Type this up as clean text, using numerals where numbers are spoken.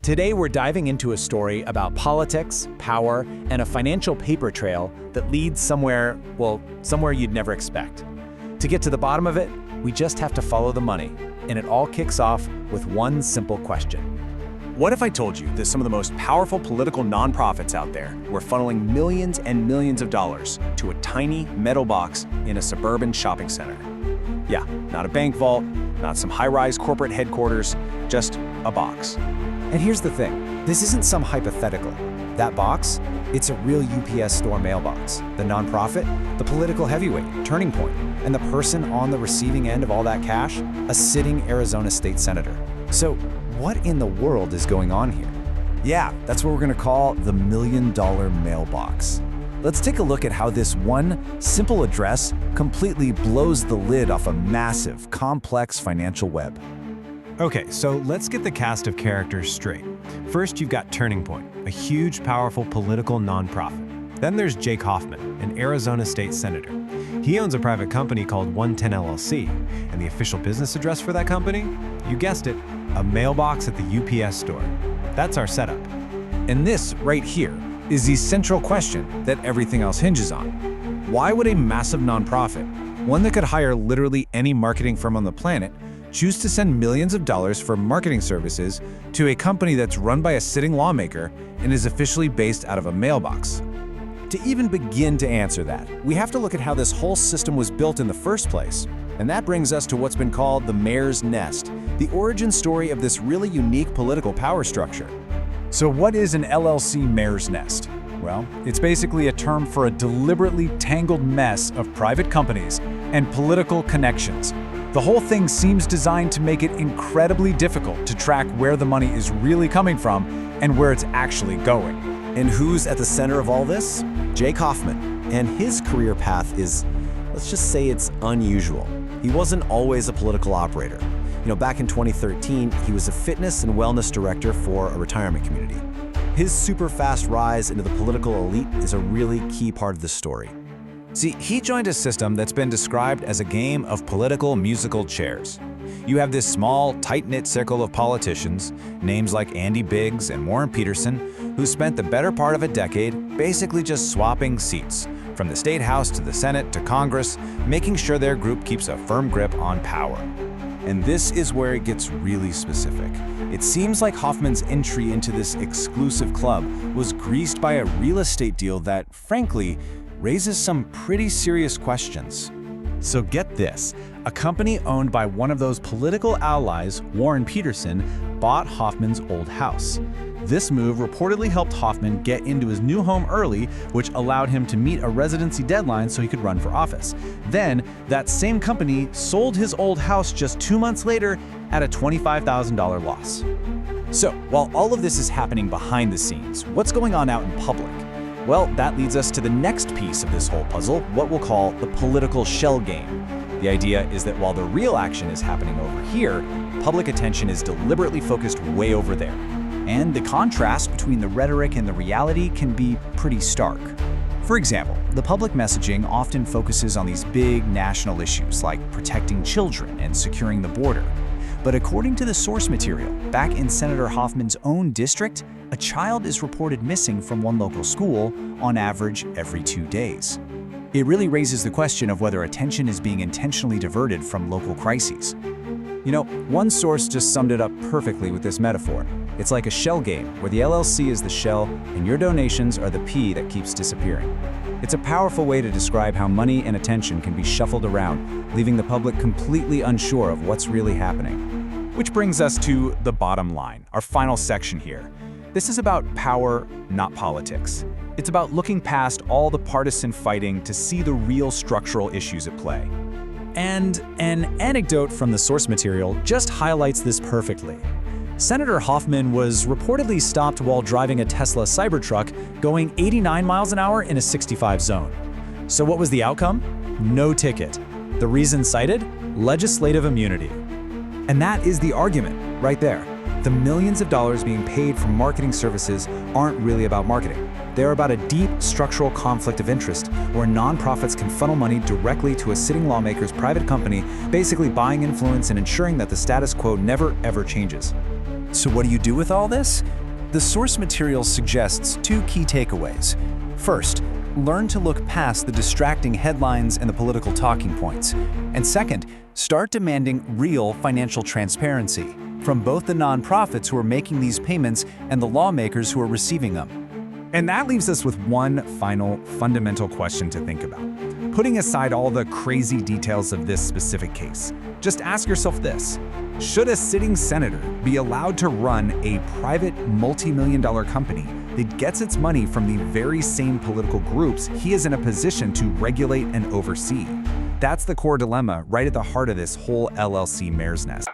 Today we're diving into a story about politics, power, and a financial paper trail that leads somewhere, well, somewhere you'd never expect. To get to the bottom of it, we just have to follow the money, and it all kicks off with one simple question. What if I told you that some of the most powerful political nonprofits out there were funneling millions and millions of dollars to a tiny metal box in a suburban shopping center? Yeah, not a bank vault, not some high-rise corporate headquarters, just a box. And here's the thing, this isn't some hypothetical. That box, it's a real UPS store mailbox. The nonprofit, the political heavyweight, turning point, and the person on the receiving end of all that cash, a sitting Arizona state senator. So what in the world is going on here? Yeah, that's what we're gonna call the $1 million mailbox. Let's take a look at how this one simple address completely blows the lid off a massive, complex financial web. Okay, so let's get the cast of characters straight. First, you've got Turning Point, a huge, powerful political nonprofit. Then there's Jake Hoffman, an Arizona state senator. He owns a private company called 110 LLC, and the official business address for that company? You guessed it, a mailbox at the UPS store. That's our setup. And this right here is the central question that everything else hinges on. Why would a massive nonprofit, one that could hire literally any marketing firm on the planet, choose to send millions of dollars for marketing services to a company that's run by a sitting lawmaker and is officially based out of a mailbox? To even begin to answer that, we have to look at how this whole system was built in the first place. And that brings us to what's been called the mayor's nest, the origin story of this really unique political power structure. So what is an LLC mayor's nest? Well, it's basically a term for a deliberately tangled mess of private companies and political connections. The whole thing seems designed to make it incredibly difficult to track where the money is really coming from and where it's actually going. And who's at the center of all this? Jake Hoffman. And his career path is, let's just say it's unusual. He wasn't always a political operator. Back in 2013, he was a fitness and wellness director for a retirement community. His super fast rise into the political elite is a really key part of the story. See, he joined a system that's been described as a game of political musical chairs. You have this small, tight-knit circle of politicians, names like Andy Biggs and Warren Peterson, who spent the better part of a decade basically just swapping seats, from the state house to the Senate to Congress, making sure their group keeps a firm grip on power. And this is where it gets really specific. It seems like Hoffman's entry into this exclusive club was greased by a real estate deal that, frankly, raises some pretty serious questions. So get this, a company owned by one of those political allies, Warren Peterson, bought Hoffman's old house. This move reportedly helped Hoffman get into his new home early, which allowed him to meet a residency deadline so he could run for office. Then, that same company sold his old house just 2 months later at a $25,000 loss. So, while all of this is happening behind the scenes, what's going on out in public? Well, that leads us to the next piece of this whole puzzle, what we'll call the political shell game. The idea is that while the real action is happening over here, public attention is deliberately focused way over there. And the contrast between the rhetoric and the reality can be pretty stark. For example, the public messaging often focuses on these big national issues like protecting children and securing the border. But according to the source material, back in Senator Hoffman's own district, a child is reported missing from one local school on average every 2 days. It really raises the question of whether attention is being intentionally diverted from local crises. One source just summed it up perfectly with this metaphor. It's like a shell game where the LLC is the shell and your donations are the pea that keeps disappearing. It's a powerful way to describe how money and attention can be shuffled around, leaving the public completely unsure of what's really happening. Which brings us to the bottom line, our final section here. This is about power, not politics. It's about looking past all the partisan fighting to see the real structural issues at play. And an anecdote from the source material just highlights this perfectly. Senator Hoffman was reportedly stopped while driving a Tesla Cybertruck going 89 miles an hour in a 65 zone. So what was the outcome? No ticket. The reason cited? Legislative immunity. And that is the argument right there. The millions of dollars being paid for marketing services aren't really about marketing. They're about a deep structural conflict of interest where nonprofits can funnel money directly to a sitting lawmaker's private company, basically buying influence and ensuring that the status quo never ever changes. So what do you do with all this? The source material suggests two key takeaways. First, learn to look past the distracting headlines and the political talking points. And second, start demanding real financial transparency from both the nonprofits who are making these payments and the lawmakers who are receiving them. And that leaves us with one final fundamental question to think about. Putting aside all the crazy details of this specific case, just ask yourself this: should a sitting senator be allowed to run a private multi-million-dollar company that gets its money from the very same political groups he is in a position to regulate and oversee? That's the core dilemma right at the heart of this whole LLC mare's nest.